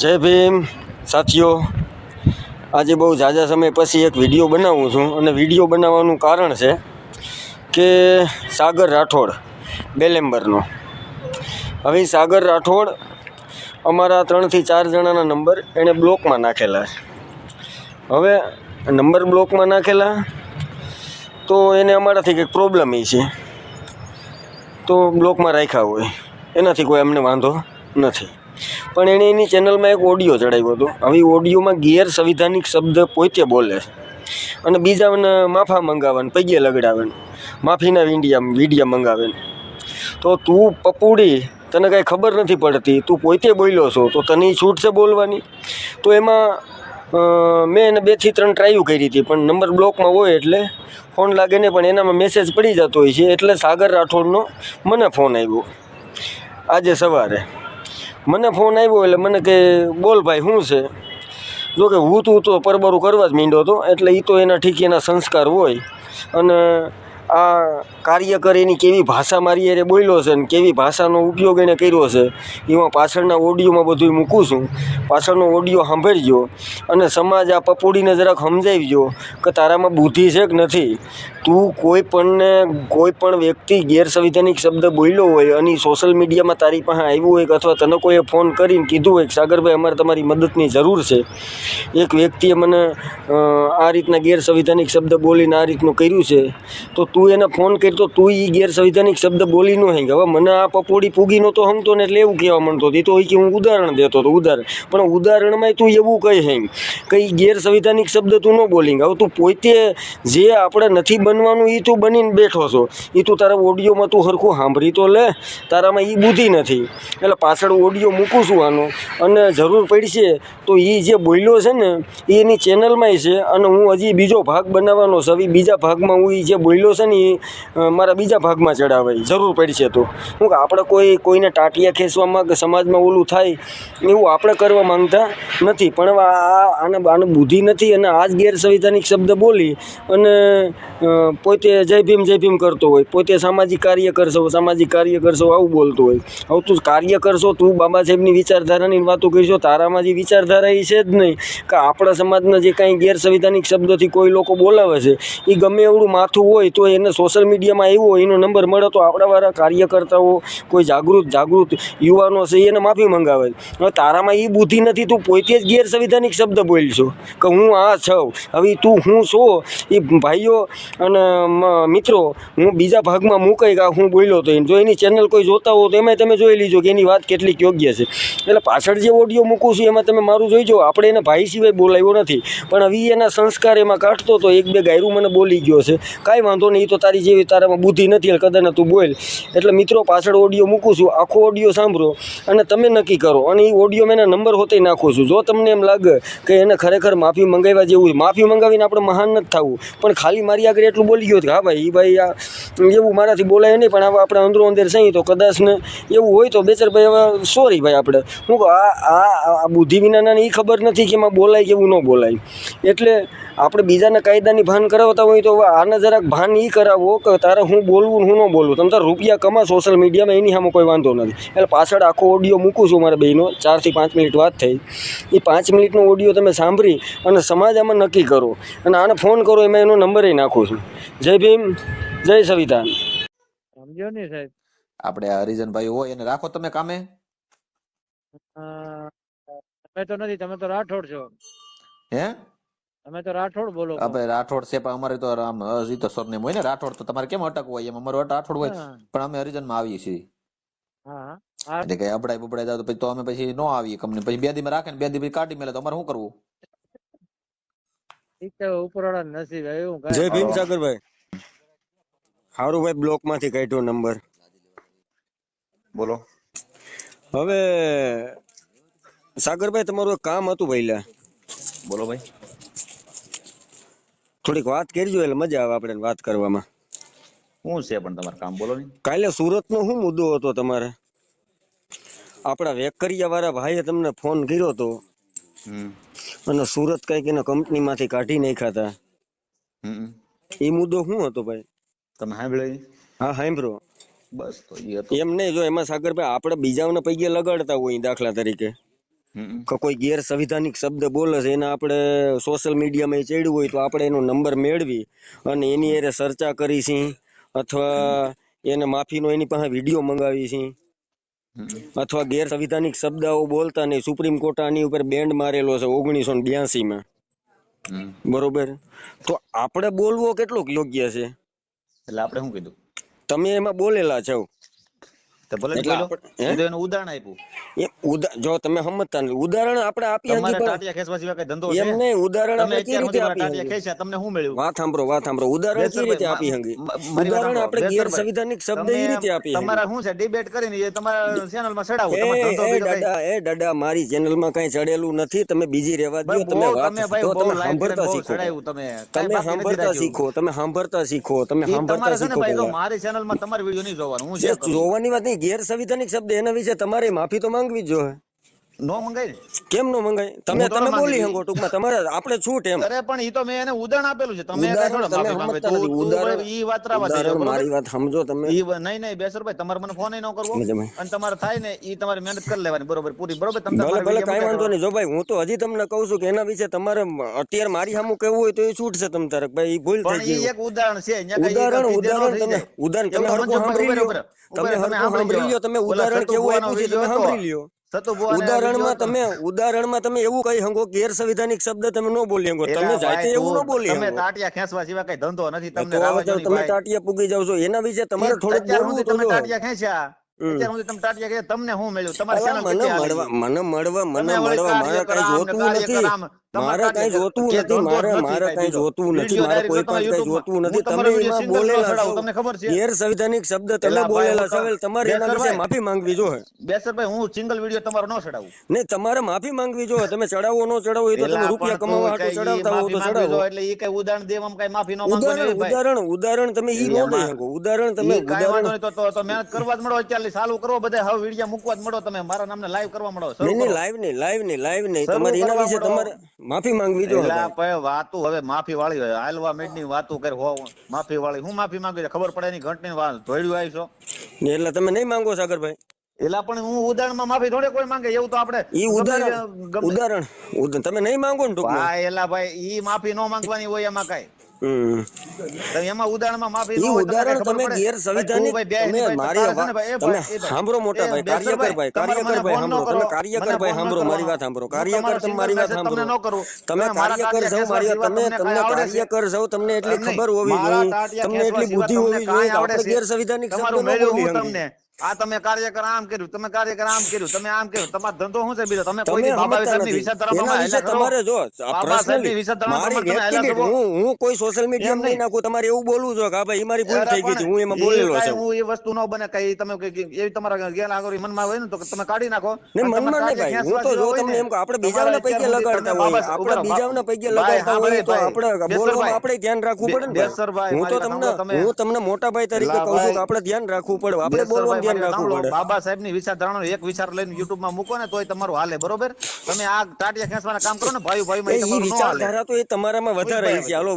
જય ભીમ સાથીઓ, આજે બહુ ઝાઝા સમય પછી એક વિડીયો બનાવું છું અને વિડીયો બનાવવાનું કારણ છે કે સાગર રાઠોડ બેલેમ્બરનો. હવે સાગર રાઠોડ અમારા 3 થી 4 જણાના નંબર એણે બ્લોકમાં નાખેલા છે. હવે નંબર બ્લોકમાં નાખેલા તો એને અમારાથી કંઈક પ્રોબ્લેમ છે, તો બ્લોકમાં રાખ્યા હોય એનાથી કોઈ અમને વાંધો નથી. પણ એણે એની ચેનલમાં એક ઓડિયો ચડાવ્યો હતો. હવે ઓડિયોમાં ગેરસંવિધાનિક શબ્દ પોતે બોલે છે અને બીજાને માફા મંગાવે, પગે લગડાવે, માફીના વિડીયા મંગાવે. તો તું પપુડી, તને કાંઈ ખબર નથી પડતી, તું પોતે બોલ્યો છો તો તને છૂટ છે બોલવાની. તો એમાં મેં એને 2 થી 3 ટ્રાયું કરી હતી, પણ નંબર બ્લોકમાં હોય એટલે ફોન લાગે નહીં, પણ એનામાં મેસેજ પડી જતો હોય છે. એટલે સાગર રાઠોડનો મને ફોન આવ્યો આજે સવારે. મને ફોન આવ્યો એટલે મને કે બોલ ભાઈ શું છે. જો કે હું તું તો પરબરું કરવા જ માંડ્યો હતો, એટલે એ તો એના ઠીક એના સંસ્કાર હોય. અને આ કાર્યકર એની કેવી ભાષા મારી અરે બોલ્યો છે ને કેવી ભાષાનો ઉપયોગ એને કર્યો છે, એમાં પાછળના ઓડિયોમાં બધું મૂકું છું. પાછળનો ઓડિયો સાંભળજો અને સમાજ આ પપોડીને જરાક સમજાવજો કે તારામાં બુદ્ધિ છે કે નથી. તું કોઈ પણ વ્યક્તિ ગેરસંવિધાનિક શબ્દ બોલ્યો હોય અને સોશિયલ મીડિયામાં તારી પાસે આવ્યું હોય કે અથવા તને કોઈએ ફોન કરીને કીધું હોય કે સાગરભાઈ અમારે તમારી મદદની જરૂર છે, એક વ્યક્તિએ મને આ રીતના ગેરસંવિધાનિક શબ્દ બોલીને આ રીતનું કર્યું છે, તો તું એને ફોન કરી તો તું એ ગેરસંવિધાનિક શબ્દ બોલી ન હંગ. હવે મને આ પપોડી પૂગી નહોતો સમતો ને એટલે એવું કહેવા માંડતો હતો. એ તો હોય કે હું ઉદાહરણ દેતો હતો, પણ ઉદાહરણમાં તું એવું કહી હંગ કંઈ ગેરસંવિધાનિક શબ્દ તું ન બોલી. હવે તું પોતે જે આપણે નથી બનવાનું એ તું બનીને બેઠો છો. એ તું તારા ઓડિયોમાં તું સરખું સાંભળી તો લે, તારામાં એ બુદ્ધિ નથી. એટલે પાછળ ઓડિયો મૂકું છું આનો, અને જરૂર પડશે તો એ જે બોલ્યો છે ને એ એની ચેનલમાંય છે, અને હું હજી બીજો ભાગ બનાવવાનો છે. હવે બીજા ભાગમાં હું એ જે બોલ્યો છે ને એ મારા બીજા ભાગમાં ચડાવાય જરૂર પડશે. તો શું કે આપણે કોઈને ટાટિયા ખેંચવામાં કે સમાજમાં ઓલું થાય એવું આપણે કરવા માંગતા નથી. પણ હવે આને બુદ્ધિ નથી અને આ જ ગેરસંવિધાનિક શબ્દ બોલી અને પોતે જય ભીમ કરતો હોય, પોતે સામાજિક કાર્યકર છો આવું બોલતો હોય. હવે તું કાર્યકર છો, તું બાબા સાહેબની વિચારધારાની વાતો કરીશો, તારામાં જે વિચારધારા એ છે જ નહીં કે આપણા સમાજના જે કાંઈ ગેરસંવિધાનિક શબ્દોથી કોઈ લોકો બોલાવે છે એ ગમે એવડું માથું હોય તો એને સોશિયલ મીડિયામાં આવ્યો હોય, એનો નંબર મળે તો આપણાવાળા કાર્યકર્તાઓ, કોઈ જાગૃત યુવાનો છે એને માફી મંગાવે. હવે તારામાં એ બુદ્ધિ નથી, તું પોતે જ ગેરસંવિધાનિક શબ્દ બોલશો કે હું આ છું. હવે તું હું છો એ ભાઈઓ અને મિત્રો હું બીજા ભાગમાં મૂકાઈ કે હું બોલ્યો હતો. જો એની ચેનલ કોઈ જોતા હો તો એમાં તમે જોઈ લીજો કે એની વાત કેટલીક યોગ્ય છે. એટલે પાછળ જે ઓડિયો મૂકું છું એમાં તમે મારું જોઈજો. આપણે એને ભાઈ સિવાય બોલાવ્યો નથી, પણ હવે એના સંસ્કાર એમાં કાઢતો તો 1-2 ગાયરું મને બોલી ગયો છે. કાંઈ વાંધો નહીં, એ તો તારી જેવી તારામાં બુદ્ધિ નથી એટલે કદાચ તું બોલ. એટલે મિત્રો પાછળ ઓડિયો મૂકું છું, આખો ઓડિયો સાંભળો અને તમે નક્કી કરો. અને એ ઓડિયો મેં એના નંબર હોતે નાખું છું. જો તમને એમ લાગે કે એને ખરેખર માફી મંગાવ્યા જેવું, માફી મંગાવીને આપણે મહાન નથી થવું, પણ ખાલી મારી આગળ એટલું બોલી ગયો કે હા ભાઈ આ એવું મારાથી બોલાય નહીં, પણ હવે આપણે અંદરો અંદર સહી તો કદાચ ને એવું હોય તો બેચર ભાઈ હવે સોરી ભાઈ. આપણે હું આ બુદ્ધિ વિનાના એ ખબર નથી કે એમાં બોલાય કે એવું ન બોલાય. એટલે આપણે બીજાના કાયદાની ભાન કરાવતા હોય તો આને જરાક ભાન એ કરાવો કે તારે હું બોલવું હું ન બોલવું. તમે તારે રૂપિયા કમા સોશિયલ મીડિયામાં, એની સામે કોઈ વાંધો નથી. એટલે પાછળ આખો ઓડિયો મૂકું છું મારા બેનો. 4 થી 5 મિનિટ વાત થઈ, એ 5 મિનિટનો ઓડિયો તમે સાંભળી અને સમાજ આમાં નક્કી કરો અને આને ફોન કરો, એમાં એનો નંબર નાખું છું. જય ભીમ, જય સંવિધાન. સમજો ને સાહેબ, આપણે આ હરિજનભાઈ હોય એને રાખો તમે કામે. તમે તો નથી, તમે તો રાઠોડ છો. હે તમે તો રાઠોડ બોલો. આપણે રાઠોડ છે પણ અમારે તો આમ હજી તો સરનેમ હોય ને રાઠોડ, તો તમારે કેમ અટકવું હોય? એમ અમારું રાઠોડ હોય પણ અમે હરિજનમાં આવીએ છીએ. એટલે કે અબડાઈ બબડાઈ જાવ તો પછી તો અમે પછી ન આવીએ કંપની. પછી 2 દી માં રાખે ને 2 દી પછી કાઢી મેલે તો અમારે શું કરવું? ઉપરવાળા નસીબ એવું. જય ભીમ સાગરભાઈ. સારું ભાઈ, બ્લોકમાંથી કાઢ્યો નંબર. બોલો. હવે સાગરભાઈ તમારું એક કામ હતું પહેલા. બોલો ભાઈ. થોડીક વાત કરજો એટલે મજા આવે આપણે વાત કરવામાં. શું છે પણ તમારું કામ? બોલો ને. કાલે સુરતનો શું મુદ્દો હતો તમારે? આપણા વેકરિયા વાળા ભાઈએ તમને ફોન કર્યો હતો અને સુરત કઈક એના કંપનીમાંથી કાઢી નાખ્યા હતા. એ મુદ્દો શું હતો ભાઈ? તમે સાંભળ્યો? હા સાંભળો. બસ તો એ હતો. એમ નહીં, જો એમાં સાગરભાઈ આપણે બીજાઓને પૈયે લગાડતા હોય દાખલા તરીકે, કે કોઈ ગેરસંવિધાનિક શબ્દ બોલે છે એના આપણે સોશિયલ મીડિયામાં એ ચડ્યું હોય તો આપણે એનો નંબર મેળવી અને એની એરે ચર્ચા કરી છે અથવા એને માફીનો એની પાસે વિડીયો મંગાવી છે અથવા ગેરસંવિધાનિક શબ્દો બોલતા નહીં. સુપ્રીમ કોર્ટ આની ઉપર બેન્ડ મારેલો છે 1982 બરોબર. તો આપણે બોલવો કેટલું યોગ્ય છે? એટલે આપણે શું કીધું? તમે એમાં બોલેલા છો તો ભલે એટલે બોલો. હે? એ તો એનું ઉદાહરણ આપ્યું. જો તમે સમજતા નથી, ઉદાહરણ આપણે આપી તમારે શકીએ ટાટિયા ખેંચવા સિવાય કઈ ધંધો એમ છે? નહીં. ઉદાહરણ તમે આપણે કેવી અત્યાર રીતે સુધી આપી ટાટિયા શકીએ? ખેંચ્યા, તમને શું મળ્યું? વાત સાંભળો. ઉદાહરણ કેવી રીતે આપી શકીએ? ઉદાહરણ આપણે ગેરસંવિધાનિક શબ્દ એ રીતે આપી શકીએ. તમારા શું છે ડિબેટ કરીને એ તમારા ચેનલમાં ચડાવો. એ તમારો ધંધો બીજો કઈ? દાદા મારી ચેનલમાં કઈ ચડેલું નથી. તમે બીજી રહેવા દો. ભાઈ, તમે બહુ વાત તમે ભાઈ જો બહુ તમે લાઈવ કરીને સાંભળતા બહુ શીખો. ચડાવ્યું તમે. તમે સાંભળતા શીખો. તમે સાંભળતા શીખો. તમે ઈ સાંભળતા તમારે છે ને શીખો. ભાઈ, જો પહેલા મારી ચેનલમાં તમારો વિડિયો નહીં જોવાનો. હું જે શેર કરું. જોવાની વાત નહીં, ગેરસંવિધાનિક શબ્દ એના વિશે તમારે માફી તો માંગવી જ જોઈએ. નો મંગાય ને? કેમ નો મંગાય? તમે હું તો ન તમે બોલી માંગી. શકો ટૂંકમાં. તમારે આપણે છૂટ એમ. અરે પણ ઈ તો મેં એને ઉદાહરણ આપેલું છે. તમે કઈ ઉદાહરણ થોડા તમે માફી માંગે. સમજતા નથી. ઉદાહરણ ઈ વાત રાવા દેજો, ઉદાહરણ બરોબર? મારી વાત સમજો તમે. નહીં બેસરભાઈ, તમારે મને ફોન ન કરવો સમજાય. અને તમારે થાય ને ઈ તમારે મહેનત કરી લેવાની, બરોબર? પૂરી, બરોબર? તમે ભલે તમારા ભલે વિડીયો કાંઈ વાંધો મૂક્યા નહીં. જો ભાઈ હું તો હજી તમને કહું છું કે એના વિશે તમારે અત્યારે મારી સામું કહેવું હોય તો એ છૂટ છે તમ તારે. ભાઈ ઈ ભૂલ કરો. થઈ પણ ઈ ગઈ. એક ઉદાહરણ છે. અહીંયા કઈ ઉદાહરણ એક ઉદાહરણ થઈ તમે જાય. ઉદાહરણ તમે એવું હરખું મંજુભાઈ સાંભળી લ્યો. ઉપર, તમે હરખું સાંભળી સાંભળી લ્યો. તમે ઓલા ઉદાહરણ કેવું સતુભુવાનો આપ્યું છે વિડીયો તમે હતો. સાંભળી લ્યો. સતુભુવાનો ઉદાહરણમાં વિડીયો હતો. તમે એવું કહી શકો ગેરસંવિધાનિક શબ્દ તમે ન બોલી શકો. તમે એલા જાતે ભાઈ, એવું ન બોલી તમે શકો. ટાટિયા ખેંચવા સિવાય કઈ ધંધો નથી તમને. તો રાવા હવે જો ની તમે ભાઈ. ટાટિયા પૂગી જાવ છો એના વિશે તમારે થોડુંક અત્યાર બોલવું સુધી તો તમે જો. ટાટિયા ખેંચ્યા. અત્યાર સુધી તમે ટાટિયા ખેંચ્યા, તમને શું મળ્યું? તમારી અલા, ચેનલ કેટલી હાલી ગઈ? મને મળવા તમે વળી મારે કઈ જોતું નથી. મારે કઈ જોતું નથી. મારે કઈ જોતું નથી. મારે કોઈ પાસે કઈ જોતું નથી. તમે એમાં બોલેલા છો તમને ખબર છે? ગેરસંવિધાનિક શબ્દ તમે એલા ભાઈ, બોલેલા હું છો. તો- હવે તમારે એના વિશે બેસરભાઈ. માફી માંગવી જોઈએ. બેસરભાઈ, હું સિંગલ વિડીયો તમારો ન ચડાવું. નહીં, તમારે માફી માંગવી જોઈએ. તમે ચડાવો ન ચડાવો એ તો તમે એલા રૂપિયા પણ કમાવા તું હાટુ કઈ ઈ ચડાવતા હો તો માફી માંગવી ચડાવો. જો, એટલે ઈ કઈ ઉદાહરણ દેવામાં કઈ માફી ન માંગવાની હોય ભાઈ. ઉદાહરણ તમે ઈ નો દઈ શકો. ઉદાહરણ તમે ઈ કાંઈ વાંધો નહીં, તો મહેનત કરવા જ મળો. અત્યારે ચાલુ કરો બધા. હવે વિડીયો મૂકવા જ મળો. તમે મારા નામને લાઈવ કરવા મળો. શરૂ નહીં કરો. લાઈવ નહીં શરૂ તમારે એના કરવા વિશે માંડો. તમારે માફી માંગવી જોઈએ. એલા ભાઈ, વાતું હવે માફી વાળી હોય. હાલવા મેડની વાતું કરી હો. માફી વાળી હું માફી માંગુ છે? ખબર પડે ની ઘંટની વાત ધોડ્યું આવીશો. એટલે તમે નહીં માંગો સાગરભાઈ. એલા પણ હું ઉદાહરણમાં માફી થોડે કોઈ માંગે. એવું તો આપણે ઈ ઉદાહરણ તમે નહીં માંગો ને ટૂંકમાં. ભાઈ, એલા ભાઈ, ઈ માફી ન માંગવાની હોય એમાં કઈ. એમાં ઉદાહરણમાં માફી ન ઈ હોય. ઉદાહરણ તમે ગેરસંવિધાનિક તમે મારી તમે સાંભળો મોટા ભાઈ, કાર્યકરભાઈ સાંભળો. તમે કાર્યકરભાઈ સાંભળો મારી વાત સાંભળો. કાર્યકર તમે મારી વાત સાંભળો. તમે કાર્યકર છો મારી વાત. તમને કાર્યકર છો તમને એટલી ખબર હોવી જોઈએ. તમને એટલી બુદ્ધિ હોવી જોઈએ કે આપણે ગેરસંવિધાનિક શબ્દ ન બોલી શકીએ. આ તમે કાર્યકર આમ કર્યું, તમે કાર્યકર આમ કર્યું, તમે આમ કર્યું. તમારો ધંધો શું છે બીજો? તમે કોઈ બાબા સાહેબની વિચારધારામાં એના વિશે તમારે જો બાબા સાહેબની વિચારધારામાં મારી તમે હેલા કરો. હું કોઈ સોશિયલ મીડિયામાં નહીં નાખું. તમારે એવું બોલવું જોઈએ કે હા ભાઈ ઈ મારી ભૂલ થઈ ગઈ છે, હું એમાં બોલેલો છું. હું એ વસ્તુ ન બને કઈ તમે એવી તમારા ગેરલાગણી મનમાં હોય ને તો તમે કાઢી નાખો. ને મનમાં નહીં ભાઈ. હું તો જો તમને એમ કહું, આપણે બીજાના પૈકે લગાડતા હોય, આપણે બીજાના પૈકે લગાડતા હોય તો આપણે બોલવામાં આપણે ધ્યાન રાખવું પડે ને. હું તમને મોટા ભાઈ તરીકે કહું છું કે આપણે ધ્યાન રાખવું પડે. આપણે બોલવામાં ધ્યાન રાખવું પડે. બાબા સાહેબ ની વિચારધારણાનો એક વિચાર લઈને યુટ્યુબ માં મૂકો ને તોય તમારું હાલે, બરોબર? તમે આ ટાટિયા ખેંચવાના કામ કરો ને ભાઈ એ વિચારધારા તો એ તમારામાં વધારે છે. હાલો.